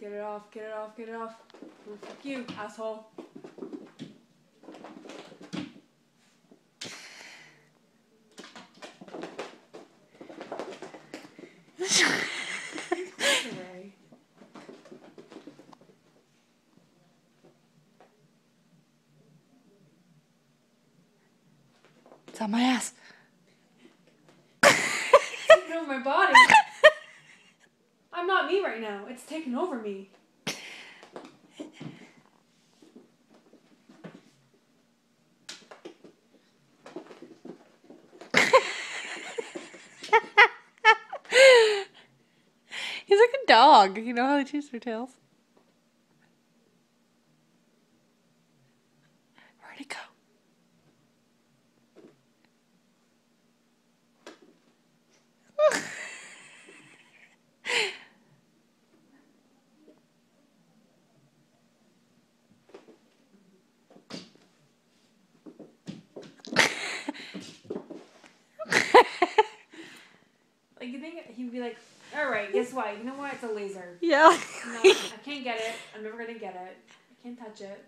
Get it off, get it off, get it off. Oh, fuck you, asshole. It's on my ass. It's taking over my body. I'm not me right now. It's taking over me. He's like a dog. You know how they chase their tails? Where'd it go? Like, you think he'd be like, alright, guess what? You know what? It's a laser. Yeah. No, I can't get it. I'm never gonna get it. I can't touch it.